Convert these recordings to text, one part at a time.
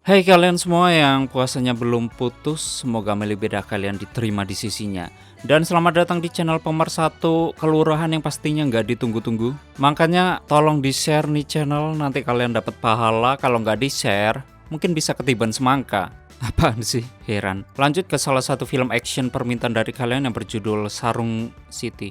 Hai kalian semua yang puasanya belum putus, semoga melibeda kalian diterima di sisinya. Dan selamat datang di channel pemersatu kelurahan yang pastinya nggak ditunggu-tunggu. Makanya tolong di-share nih channel, nanti kalian dapat pahala. Kalau nggak di-share, mungkin bisa ketiban semangka. Apaan sih? Heran. Lanjut ke salah satu film action permintaan dari kalian yang berjudul Sarung City.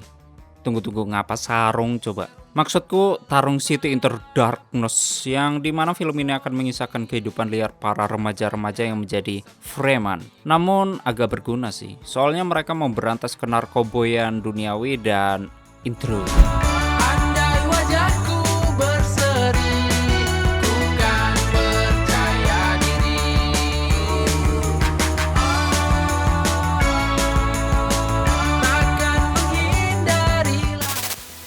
Tunggu-tunggu, ngapa sarung coba? Maksudku Tarung City Into Darkness, yang dimana film ini akan mengisahkan kehidupan liar para remaja-remaja yang menjadi freeman. Namun agak berguna sih, soalnya mereka memberantas kenarkoboyan duniawi dan intro. Andai wajahku berseri, ku kan percaya diri. Akan menghindari.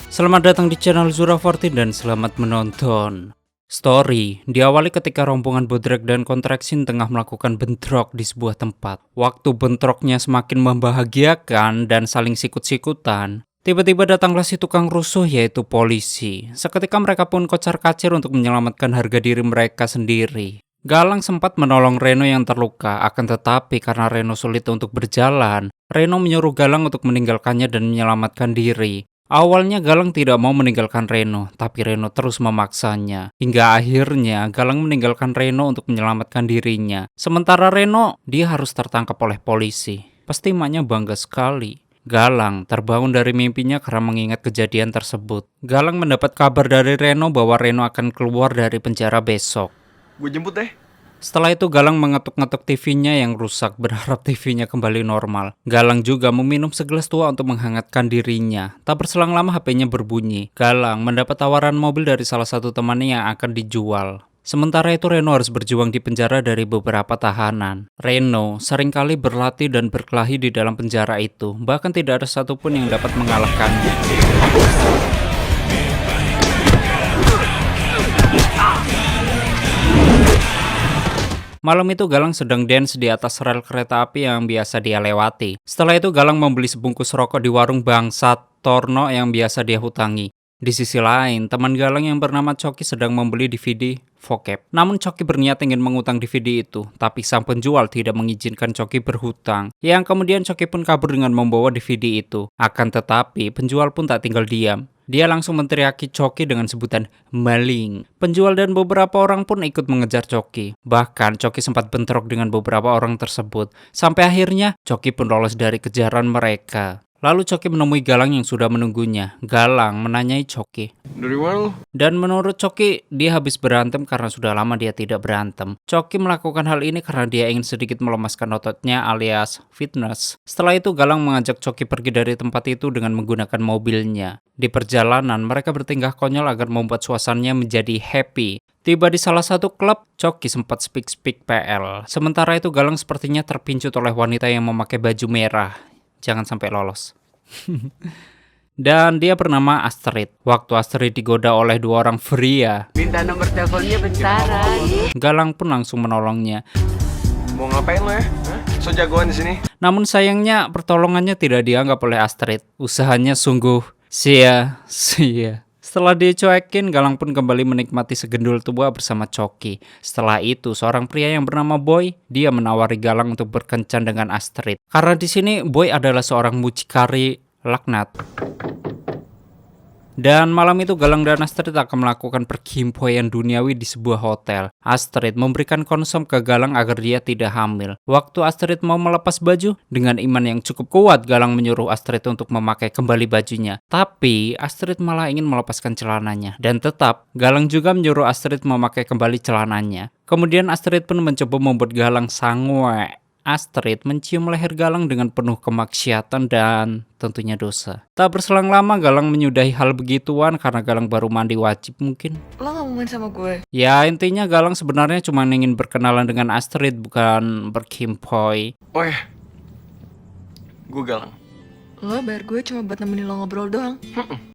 Selamat datang di channel Zura14 dan selamat menonton. Story diawali ketika rombongan Bodrek dan Kontraksin tengah melakukan bentrok di sebuah tempat. Waktu bentroknya semakin membahagiakan dan saling sikut-sikutan, tiba-tiba datanglah si tukang rusuh yaitu polisi. Seketika mereka pun kocar-kacir untuk menyelamatkan harga diri mereka sendiri. Galang sempat menolong Reno yang terluka, akan tetapi karena Reno sulit untuk berjalan, Reno menyuruh Galang untuk meninggalkannya dan menyelamatkan diri. Awalnya Galang tidak mau meninggalkan Reno, tapi Reno terus memaksanya. Hingga akhirnya Galang meninggalkan Reno untuk menyelamatkan dirinya. Sementara Reno, dia harus tertangkap oleh polisi. Pasti emaknya bangga sekali. Galang terbangun dari mimpinya karena mengingat kejadian tersebut. Galang mendapat kabar dari Reno bahwa Reno akan keluar dari penjara besok. Gue jemput deh. Setelah itu Galang mengetuk-ngetuk TV-nya yang rusak, berharap TV-nya kembali normal. Galang juga meminum segelas tua untuk menghangatkan dirinya. Tak berselang lama HP-nya berbunyi. Galang mendapat tawaran mobil dari salah satu temannya yang akan dijual. Sementara itu Reno harus berjuang di penjara dari beberapa tahanan. Reno seringkali berlatih dan berkelahi di dalam penjara itu. Bahkan tidak ada satupun yang dapat mengalahkannya. Malam itu Galang sedang dance di atas rel kereta api yang biasa dia lewati. Setelah itu Galang membeli sebungkus rokok di warung Bangsat Torno yang biasa dia hutangi. Di sisi lain, teman Galang yang bernama Coki sedang membeli DVD Vocab. Namun Coki berniat ingin mengutang DVD itu, tapi sang penjual tidak mengizinkan Coki berhutang. Yang kemudian Coki pun kabur dengan membawa DVD itu. Akan tetapi, penjual pun tak tinggal diam. Dia langsung menteriaki Coki dengan sebutan maling. Penjual dan beberapa orang pun ikut mengejar Coki. Bahkan Coki sempat bentrok dengan beberapa orang tersebut. Sampai akhirnya Coki pun lolos dari kejaran mereka. Lalu Coki menemui Galang yang sudah menunggunya. Galang menanyai Coki. Dari mana lu? Dan menurut Coki, dia habis berantem karena sudah lama dia tidak berantem. Coki melakukan hal ini karena dia ingin sedikit melemaskan ototnya alias fitness. Setelah itu Galang mengajak Coki pergi dari tempat itu dengan menggunakan mobilnya. Di perjalanan, mereka bertingkah konyol agar membuat suasananya menjadi happy. Tiba di salah satu klub, Coki sempat speak PL. Sementara itu Galang sepertinya terpincut oleh wanita yang memakai baju merah. Jangan sampai lolos. Dan dia bernama Astrid. Waktu Astrid digoda oleh dua orang pria, Minta nomor teleponnya bentaran. Galang pun langsung menolongnya. Mau ngapain lo ya? Hah? So jagoan di sini. Namun sayangnya pertolongannya tidak dianggap oleh Astrid. Usahanya sungguh sia-sia. Setelah dicuekin, Galang pun kembali menikmati segendul tua bersama Coki. Setelah itu, seorang pria yang bernama Boy, dia menawari Galang untuk berkencan dengan Astrid. Karena di sini Boy adalah seorang mucikari laknat. Dan malam itu Galang dan Astrid akan melakukan perkimpoian duniawi di sebuah hotel. Astrid memberikan konsum ke Galang agar dia tidak hamil. Waktu Astrid mau melepas baju, dengan iman yang cukup kuat Galang menyuruh Astrid untuk memakai kembali bajunya. Tapi Astrid malah ingin melepaskan celananya. Dan tetap, Galang juga menyuruh Astrid memakai kembali celananya. Kemudian Astrid pun mencoba membuat Galang sange. Astrid mencium leher Galang dengan penuh kemaksiatan dan tentunya dosa. Tak berselang lama Galang menyudahi hal begituan karena Galang baru mandi wajib mungkin. Lo gak mau main sama gue? Ya intinya Galang sebenarnya cuma ingin berkenalan dengan Astrid, bukan berkimpoi. Oh ya. Gue Galang. Lo bayar gue cuma buat nemenin lo ngobrol doang.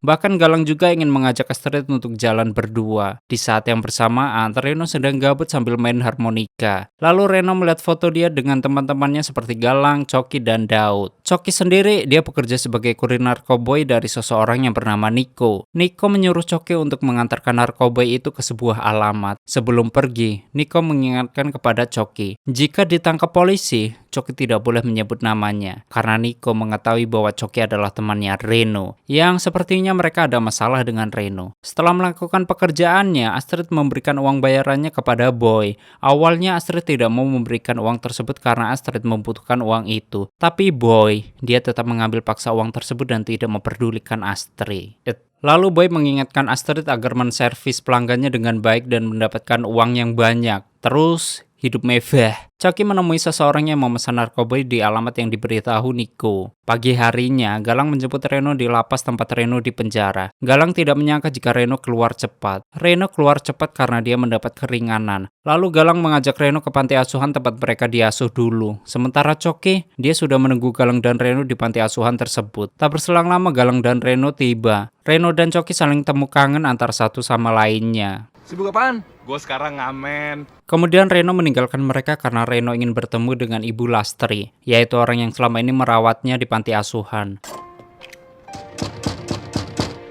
Bahkan Galang juga ingin mengajak Astrid untuk jalan berdua. Di saat yang bersamaan, Reno sedang gabut sambil main harmonika. Lalu Reno melihat foto dia dengan teman-temannya seperti Galang, Coki, dan Daud. Coki sendiri, dia bekerja sebagai kurir narkoboy dari seseorang yang bernama Nico. Nico menyuruh Coki untuk mengantarkan narkoboy itu ke sebuah alamat. Sebelum pergi, Nico mengingatkan kepada Coki, jika ditangkap polisi, Coki tidak boleh menyebut namanya, karena Nico mengetahui bahwa Coki adalah temannya Reno, yang sepertinya mereka ada masalah dengan Reno. Setelah melakukan pekerjaannya, Astrid memberikan uang bayarannya kepada Boy. Awalnya Astrid tidak mau memberikan uang tersebut karena Astrid membutuhkan uang itu. Tapi Boy, dia tetap mengambil paksa uang tersebut dan tidak memperdulikan Astrid. Lalu Boy mengingatkan Astrid agar menservis pelanggannya dengan baik dan mendapatkan uang yang banyak. Terus hidup mewah. Coki menemui seseorang yang memesan narkoba di alamat yang diberitahu Nico. Pagi harinya, Galang menjemput Reno di lapas tempat Reno di penjara. Galang tidak menyangka jika Reno keluar cepat. Reno keluar cepat karena dia mendapat keringanan. Lalu Galang mengajak Reno ke panti asuhan tempat mereka diasuh dulu. Sementara Coki, dia sudah menunggu Galang dan Reno di panti asuhan tersebut. Tak berselang lama Galang dan Reno tiba. Reno dan Coki saling temu kangen antara satu sama lainnya. Sibuk apaan? Gue sekarang ngamen. Kemudian Reno meninggalkan mereka karena Reno ingin bertemu dengan Ibu Lastri, yaitu orang yang selama ini merawatnya di panti asuhan.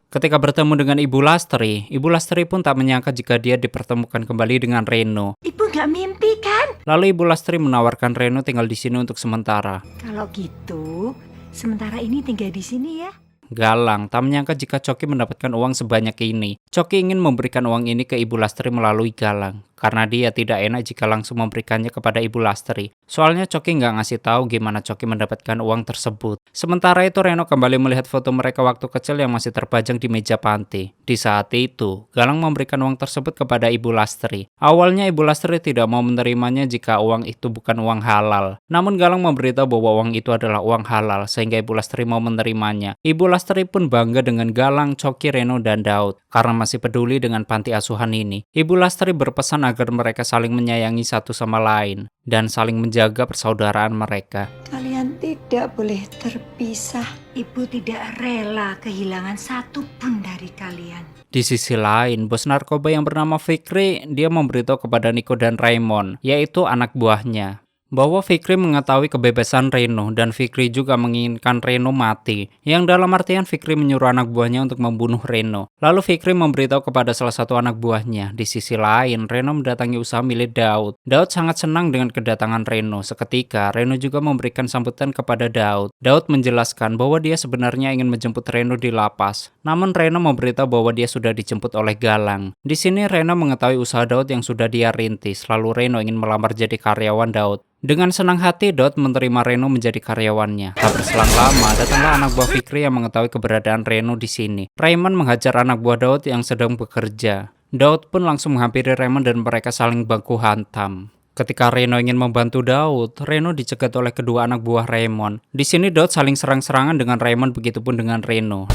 Ketika bertemu dengan Ibu Lastri pun tak menyangka jika dia dipertemukan kembali dengan Reno. Ibu nggak mimpi kan? Lalu Ibu Lastri menawarkan Reno tinggal di sini untuk sementara. Kalau gitu, sementara ini tinggal di sini ya. Galang tak menyangka jika Coki mendapatkan uang sebanyak ini. Coki ingin memberikan uang ini ke Ibu Lastri melalui Galang, karena dia tidak enak jika langsung memberikannya kepada Ibu Lastri. Soalnya Coki nggak ngasih tahu gimana Coki mendapatkan uang tersebut. Sementara itu Reno kembali melihat foto mereka waktu kecil yang masih terpajang di meja panti. Di saat itu, Galang memberikan uang tersebut kepada Ibu Lastri. Awalnya Ibu Lastri tidak mau menerimanya jika uang itu bukan uang halal. Namun Galang memberitahu bahwa uang itu adalah uang halal sehingga Ibu Lastri mau menerimanya. Ibu Lastri pun bangga dengan Galang, Coki, Reno, dan Daud karena masih peduli dengan panti asuhan ini. Ibu Lastri berpesan agar mereka saling menyayangi satu sama lain dan saling menjaga persaudaraan mereka. Kalian tidak boleh terpisah. Ibu tidak rela kehilangan satu pun dari kalian. Di sisi lain, bos narkoba yang bernama Fikri, dia memberitahu kepada Nico dan Raymond, yaitu anak buahnya, bahwa Fikri mengetahui kebebasan Reno dan Fikri juga menginginkan Reno mati, yang dalam artian Fikri menyuruh anak buahnya untuk membunuh Reno. Lalu Fikri memberitahu kepada salah satu anak buahnya. Di sisi lain, Reno mendatangi usaha milik Daud. Daud sangat senang dengan kedatangan Reno. Seketika, Reno juga memberikan sambutan kepada Daud. Daud menjelaskan bahwa dia sebenarnya ingin menjemput Reno di lapas. Namun Reno memberitahu bahwa dia sudah dijemput oleh Galang. Di sini Reno mengetahui usaha Daud yang sudah dia rintis, lalu Reno ingin melamar jadi karyawan Daud. Dengan senang hati, Daud menerima Reno menjadi karyawannya. Tak berselang lama, datanglah anak buah Fikri yang mengetahui keberadaan Reno di sini. Raymond menghajar anak buah Daud yang sedang bekerja. Daud pun langsung menghampiri Raymond dan mereka saling baku hantam. Ketika Reno ingin membantu Daud, Reno dicegat oleh kedua anak buah Raymond. Di sini Daud saling serang-serangan dengan Raymond, begitupun dengan Reno.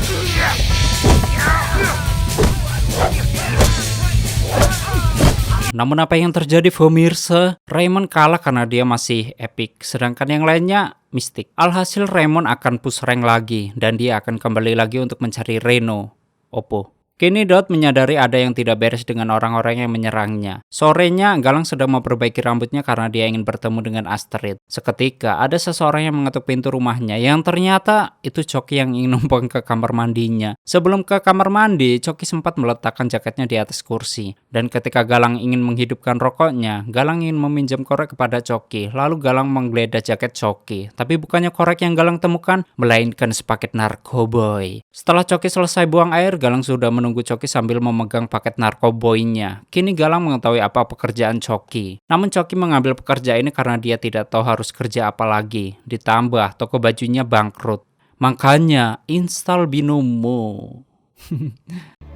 Namun apa yang terjadi pemirsa? Raymond kalah karena dia masih epic, sedangkan yang lainnya mistik. Alhasil Raymond akan push rank lagi dan dia akan kembali lagi untuk mencari Reno. Oppo. Kini Daud menyadari ada yang tidak beres dengan orang-orang yang menyerangnya. Sorenya, Galang sedang memperbaiki rambutnya karena dia ingin bertemu dengan Astrid. Seketika, ada seseorang yang mengetuk pintu rumahnya, yang ternyata itu Coki yang ingin numpang ke kamar mandinya. Sebelum ke kamar mandi, Coki sempat meletakkan jaketnya di atas kursi. Dan ketika Galang ingin menghidupkan rokoknya, Galang ingin meminjam korek kepada Coki. Lalu Galang menggeledah jaket Coki. Tapi bukannya korek yang Galang temukan, melainkan sepaket narkoboy. Setelah Coki selesai buang air, Galang sudah menunggu Coki sambil memegang paket narkoboynya. Kini Galang mengetahui apa pekerjaan Coki. Namun Coki mengambil pekerjaan ini karena dia tidak tahu harus kerja apa lagi. Ditambah toko bajunya bangkrut. Makanya install Binomo.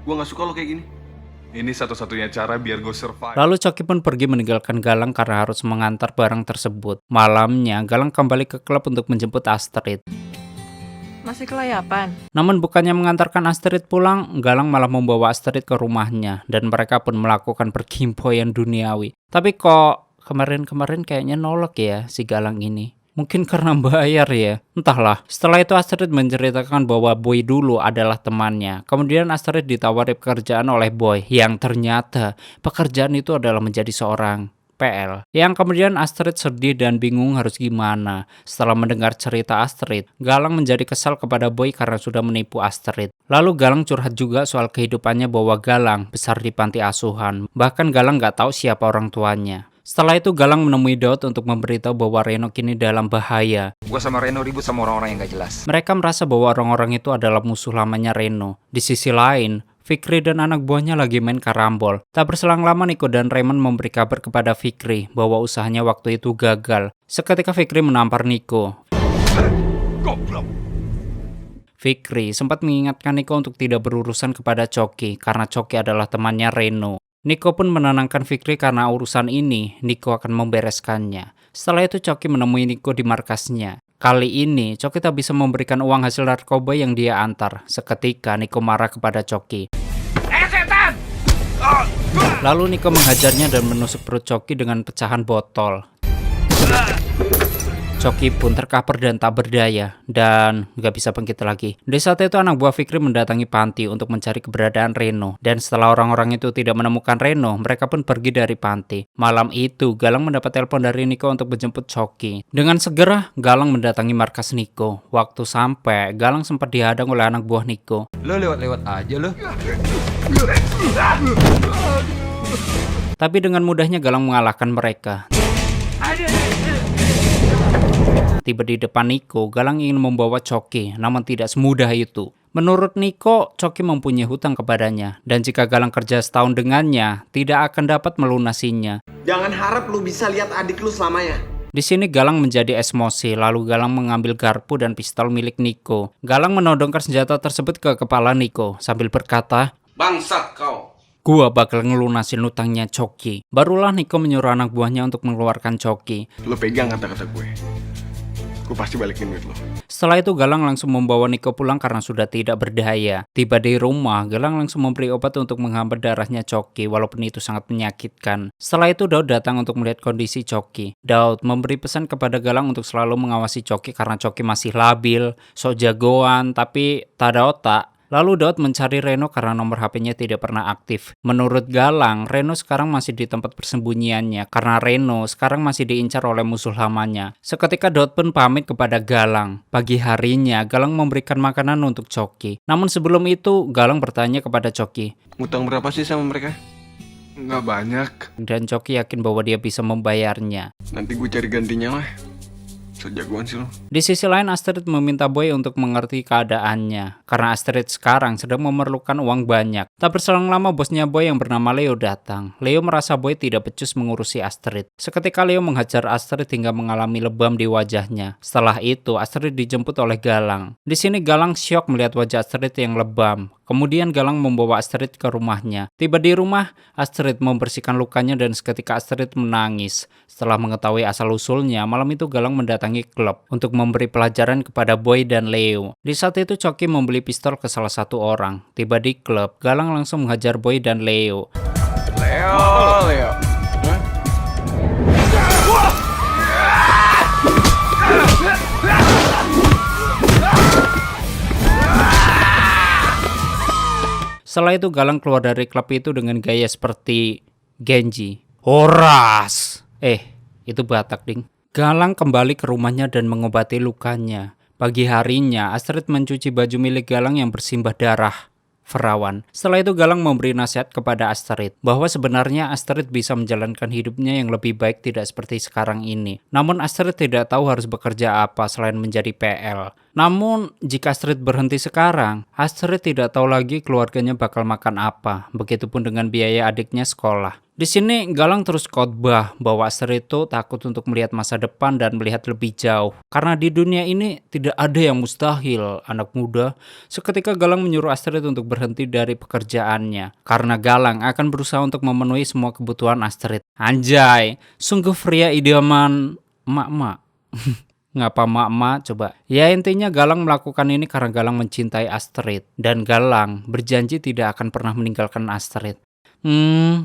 Gue gak suka lo kayak gini. Ini satu-satunya cara biar gue survive. Lalu Coki pun pergi meninggalkan Galang karena harus mengantar barang tersebut. Malamnya Galang kembali ke klub untuk menjemput Astrid. Masih kelayapan? Namun bukannya mengantarkan Astrid pulang, Galang malah membawa Astrid ke rumahnya dan mereka pun melakukan perkimpoyan duniawi. Tapi kok kemarin-kemarin kayaknya nolak ya si Galang ini. Mungkin karena bayar ya, entahlah. Setelah itu Astrid menceritakan bahwa Boy dulu adalah temannya. Kemudian Astrid ditawari pekerjaan oleh Boy, yang ternyata pekerjaan itu adalah menjadi seorang PL. Yang kemudian Astrid sedih dan bingung harus gimana. Setelah mendengar cerita Astrid, Galang menjadi kesal kepada Boy karena sudah menipu Astrid. Lalu Galang curhat juga soal kehidupannya bahwa Galang besar di panti asuhan. Bahkan Galang nggak tahu siapa orang tuanya. Setelah itu Galang menemui Daud untuk memberitahu bahwa Reno kini dalam bahaya. Gua sama Reno ribut sama orang-orang yang gak jelas. Mereka merasa bahwa orang-orang itu adalah musuh lamanya Reno. Di sisi lain, Fikri dan anak buahnya lagi main karambol. Tak berselang lama Nico dan Raymond memberi kabar kepada Fikri bahwa usahanya waktu itu gagal. Seketika Fikri menampar Nico. Fikri sempat mengingatkan Nico untuk tidak berurusan kepada Coki karena Coki adalah temannya Reno. Nico pun menenangkan Fikri karena urusan ini Nico akan membereskannya. Setelah itu Coki menemui Nico di markasnya. Kali ini Coki tak bisa memberikan uang hasil narkoba yang dia antar. Seketika Nico marah kepada Coki. Setan! Lalu Nico menghajarnya dan menusuk perut Coki dengan pecahan botol. Coki pun terkapar dan tak berdaya dan gak bisa bangkit lagi. Di saat itu anak buah Fikri mendatangi panti untuk mencari keberadaan Reno. Dan setelah orang-orang itu tidak menemukan Reno, mereka pun pergi dari panti. Malam itu Galang mendapat telepon dari Nico untuk menjemput Coki. Dengan segera Galang mendatangi markas Nico. Waktu sampai Galang sempat dihadang oleh anak buah Nico. Lo lewat-lewat aja lo. Tapi dengan mudahnya Galang mengalahkan mereka. Tiba di depan Nico, Galang ingin membawa Coki, namun tidak semudah itu. Menurut Nico, Coki mempunyai hutang kepadanya, dan jika Galang kerja setahun dengannya, tidak akan dapat melunasinya. Jangan harap lu bisa lihat adik lu selamanya. Di sini Galang menjadi emosi, lalu Galang mengambil garpu dan pistol milik Nico. Galang menodongkan senjata tersebut ke kepala Nico, sambil berkata, Bangsat kau. "Gua bakal ngelunasin hutangnya Coki." Barulah Nico menyuruh anak buahnya untuk mengeluarkan Coki. Lu pegang kata-kata gue. Gue pasti balikin duit lo. Setelah itu Galang langsung membawa Nico pulang karena sudah tidak berdaya. Tiba di rumah, Galang langsung memberi obat untuk menghambat darahnya Coki walaupun itu sangat menyakitkan. Setelah itu Daud datang untuk melihat kondisi Coki. Daud memberi pesan kepada Galang untuk selalu mengawasi Coki karena Coki masih labil, sok jagoan, tapi tak ada otak. Lalu Daud mencari Reno karena nomor HP-nya tidak pernah aktif. Menurut Galang, Reno sekarang masih di tempat persembunyiannya karena Reno sekarang masih diincar oleh musuh lamanya. Seketika Daud pun pamit kepada Galang. Pagi harinya, Galang memberikan makanan untuk Coki. Namun sebelum itu, Galang bertanya kepada Coki. Ngutang berapa sih sama mereka? Nggak banyak. Dan Coki yakin bahwa dia bisa membayarnya. Nanti gue cari gantinya lah. Sejagoan sih lo. Di sisi lain Astrid meminta Boy untuk mengerti keadaannya karena Astrid sekarang sedang memerlukan uang banyak. Tak berselang lama bosnya Boy yang bernama Leo datang. Leo merasa Boy tidak becus mengurusi Astrid. Seketika Leo menghajar Astrid hingga mengalami lebam di wajahnya. Setelah itu Astrid dijemput oleh Galang. Di sini Galang syok melihat wajah Astrid yang lebam. Kemudian Galang membawa Astrid ke rumahnya. Tiba di rumah, Astrid membersihkan lukanya dan seketika Astrid menangis. Setelah mengetahui asal-usulnya, malam itu Galang mendatangi klub untuk memberi pelajaran kepada Boy dan Leo. Di saat itu Coki membeli pistol ke salah satu orang. Tiba di klub, Galang langsung menghajar Boy dan Leo. Leo. Setelah itu Galang keluar dari klub itu dengan gaya seperti Genji. Horas! Itu Batak ding. Galang kembali ke rumahnya dan mengobati lukanya. Pagi harinya Astrid mencuci baju milik Galang yang bersimbah darah. Ferawan. Setelah itu Galang memberi nasihat kepada Astrid bahwa sebenarnya Astrid bisa menjalankan hidupnya yang lebih baik tidak seperti sekarang ini. Namun Astrid tidak tahu harus bekerja apa selain menjadi PL. Namun jika Astrid berhenti sekarang, Astrid tidak tahu lagi keluarganya bakal makan apa. Begitupun dengan biaya adiknya sekolah. Di sini Galang terus khotbah bahwa Astrid itu takut untuk melihat masa depan dan melihat lebih jauh. Karena di dunia ini tidak ada yang mustahil, anak muda. Seketika Galang menyuruh Astrid untuk berhenti dari pekerjaannya. Karena Galang akan berusaha untuk memenuhi semua kebutuhan Astrid. Anjay, sungguh pria idaman emak-emak. Ngapa emak-emak coba? Ya intinya Galang melakukan ini karena Galang mencintai Astrid. Dan Galang berjanji tidak akan pernah meninggalkan Astrid.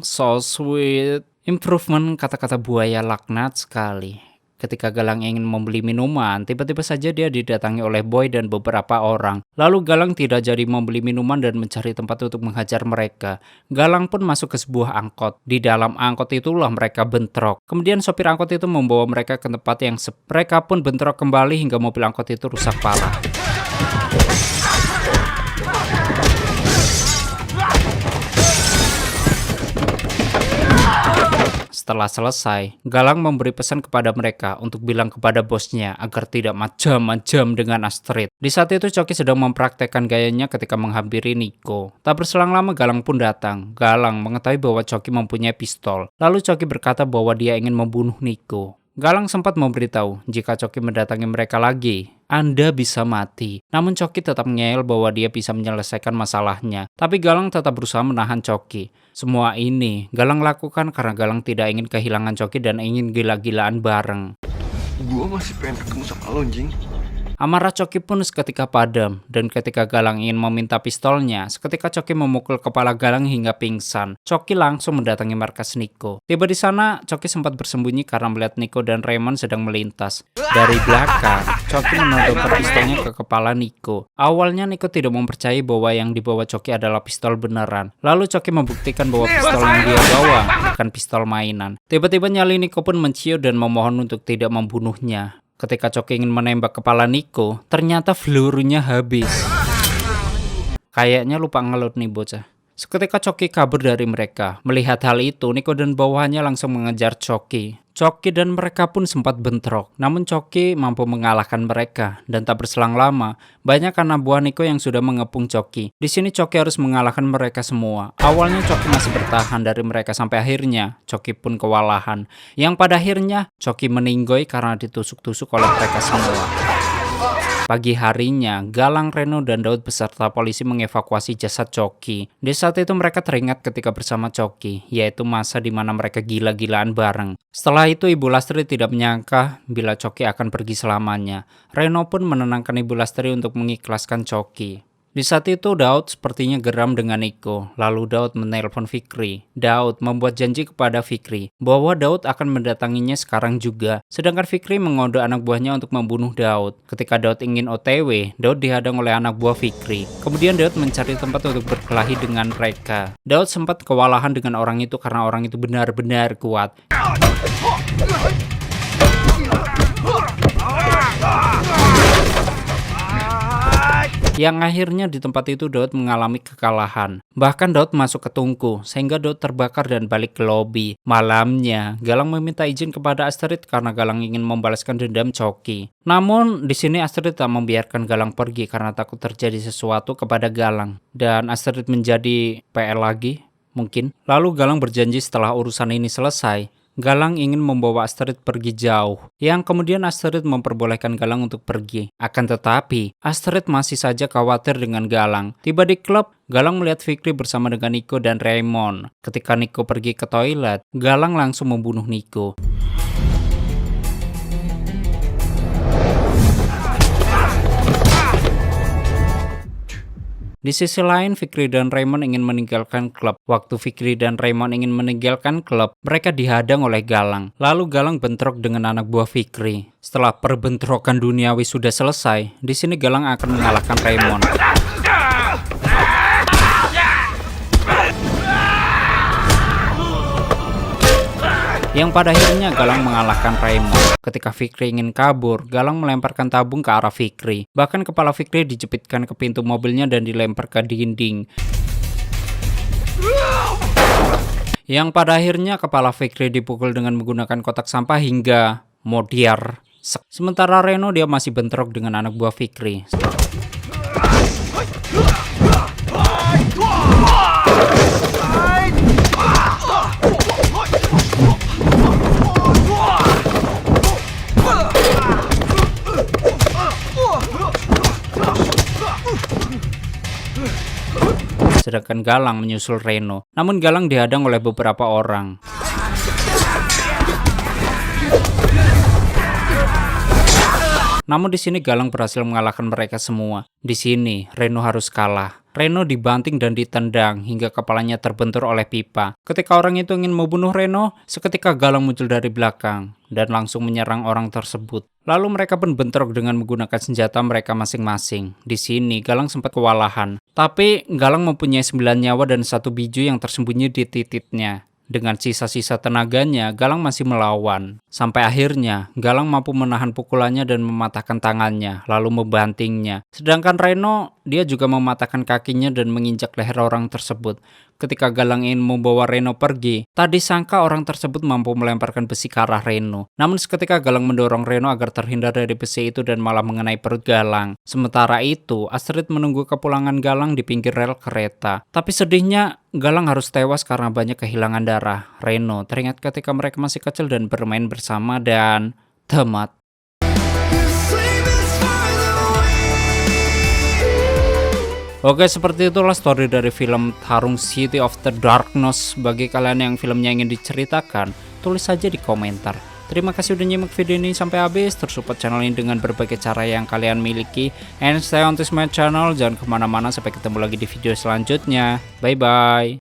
So sweet. Improvement kata-kata buaya laknat sekali. Ketika Galang ingin membeli minuman, tiba-tiba saja dia didatangi oleh Boy dan beberapa orang. Lalu Galang tidak jadi membeli minuman dan mencari tempat untuk menghajar mereka. Galang pun masuk ke sebuah angkot. Di dalam angkot itulah mereka bentrok. Kemudian sopir angkot itu membawa mereka ke tempat yang mereka pun bentrok kembali hingga mobil angkot itu rusak parah. Setelah selesai, Galang memberi pesan kepada mereka untuk bilang kepada bosnya agar tidak macam-macam dengan Astrid. Di saat itu Coki sedang mempraktekkan gayanya ketika menghampiri Nico. Tak berselang lama Galang pun datang. Galang mengetahui bahwa Coki mempunyai pistol. Lalu Coki berkata bahwa dia ingin membunuh Nico. Galang sempat memberitahu jika Coki mendatangi mereka lagi, Anda bisa mati. Namun Coki tetap ngeyel bahwa dia bisa menyelesaikan masalahnya. Tapi Galang tetap berusaha menahan Coki. Semua ini Galang lakukan karena Galang tidak ingin kehilangan Coki dan ingin gila-gilaan bareng. Gua masih pengen ketemu sama lo, anjing. Amarah Coki pun seketika padam, dan ketika Galang ingin meminta pistolnya, seketika Coki memukul kepala Galang hingga pingsan. Coki langsung mendatangi markas Nico. Tiba di sana, Coki sempat bersembunyi karena melihat Nico dan Raymond sedang melintas. Dari belakang, Coki menodongkan pistolnya ke kepala Nico. Awalnya Nico tidak mempercayai bahwa yang dibawa Coki adalah pistol beneran. Lalu Coki membuktikan bahwa pistol yang dia bawa bukan pistol mainan. Tiba-tiba nyali Nico pun menciut dan memohon untuk tidak membunuhnya. Ketika Coki ingin menembak kepala Nico, ternyata pelurunya habis. Kayaknya lupa ngeload nih bocah. Seketika Coki kabur dari mereka. Melihat hal itu, Nico dan bawahannya langsung mengejar Coki. Coki dan mereka pun sempat bentrok. Namun Coki mampu mengalahkan mereka. Dan tak berselang lama, banyak anak buah Nico yang sudah mengepung Coki. Di sini Coki harus mengalahkan mereka semua. Awalnya Coki masih bertahan dari mereka sampai akhirnya Coki pun kewalahan. Yang pada akhirnya Coki meninggoy karena ditusuk-tusuk oleh mereka semua. Pagi harinya, Galang, Reno, dan Daud beserta polisi mengevakuasi jasad Coki. Di saat itu mereka teringat ketika bersama Coki, yaitu masa di mana mereka gila-gilaan bareng. Setelah itu Ibu Lastri tidak menyangka bila Coki akan pergi selamanya. Reno pun menenangkan Ibu Lastri untuk mengikhlaskan Coki. Di saat itu Daud sepertinya geram dengan Nico. Lalu Daud menelpon Fikri. Daud membuat janji kepada Fikri bahwa Daud akan mendatanginya sekarang juga. Sedangkan Fikri mengode anak buahnya untuk membunuh Daud. Ketika Daud ingin OTW, Daud dihadang oleh anak buah Fikri. Kemudian Daud mencari tempat untuk berkelahi dengan mereka. Daud sempat kewalahan dengan orang itu karena orang itu benar-benar kuat. Yang akhirnya di tempat itu Daud mengalami kekalahan. Bahkan Daud masuk ke tungku, sehingga Daud terbakar dan balik ke lobi. Malamnya, Galang meminta izin kepada Astrid karena Galang ingin membalaskan dendam Coki. Namun, di sini Astrid tak membiarkan Galang pergi karena takut terjadi sesuatu kepada Galang. Dan Astrid menjadi PL lagi, mungkin. Lalu Galang berjanji setelah urusan ini selesai, Galang ingin membawa Astrid pergi jauh, yang kemudian Astrid memperbolehkan Galang untuk pergi. Akan tetapi, Astrid masih saja khawatir dengan Galang. Tiba di klub, Galang melihat Fikri bersama dengan Nico dan Raymond. Ketika Nico pergi ke toilet, Galang langsung membunuh Nico. Di sisi lain, Fikri dan Raymond ingin meninggalkan klub. Waktu Fikri dan Raymond ingin meninggalkan klub, mereka dihadang oleh Galang. Lalu Galang bentrok dengan anak buah Fikri. Setelah perbentrokan duniawi sudah selesai, di sini Galang akan mengalahkan Raymond. Yang pada akhirnya Galang mengalahkan Raymond. Ketika Fikri ingin kabur, Galang melemparkan tabung ke arah Fikri. Bahkan kepala Fikri dijepitkan ke pintu mobilnya dan dilempar ke dinding. Yang pada akhirnya kepala Fikri dipukul dengan menggunakan kotak sampah hingga modiar. Sementara Reno dia masih bentrok dengan anak buah Fikri. Sedangkan Galang menyusul Reno. Namun Galang dihadang oleh beberapa orang. Namun di sini Galang berhasil mengalahkan mereka semua. Di sini Reno harus kalah. Reno dibanting dan ditendang hingga kepalanya terbentur oleh pipa. Ketika orang itu ingin membunuh Reno, seketika Galang muncul dari belakang dan langsung menyerang orang tersebut. Lalu mereka pun bentrok dengan menggunakan senjata mereka masing-masing. Di sini Galang sempat kewalahan, tapi Galang mempunyai 9 nyawa dan 1 biju yang tersembunyi di titiknya. Dengan sisa-sisa tenaganya, Galang masih melawan. Sampai akhirnya, Galang mampu menahan pukulannya dan mematahkan tangannya, lalu membantingnya. Sedangkan Reno, dia juga mematahkan kakinya dan menginjak leher orang tersebut. Ketika Galang ingin membawa Reno pergi, tak disangka orang tersebut mampu melemparkan besi ke arah Reno. Namun seketika Galang mendorong Reno agar terhindar dari besi itu dan malah mengenai perut Galang. Sementara itu, Astrid menunggu kepulangan Galang di pinggir rel kereta. Tapi sedihnya, Galang harus tewas karena banyak kehilangan darah. Reno teringat ketika mereka masih kecil dan bermain bersama dan tamat. Oke, seperti itulah story dari film Tarung City of the Darkness. Bagi kalian yang filmnya ingin diceritakan, tulis saja di komentar. Terima kasih udah nyimak video ini sampai habis. Terus support channel ini dengan berbagai cara yang kalian miliki. And stay on this my channel. Jangan kemana-mana, sampai ketemu lagi di video selanjutnya. Bye-bye.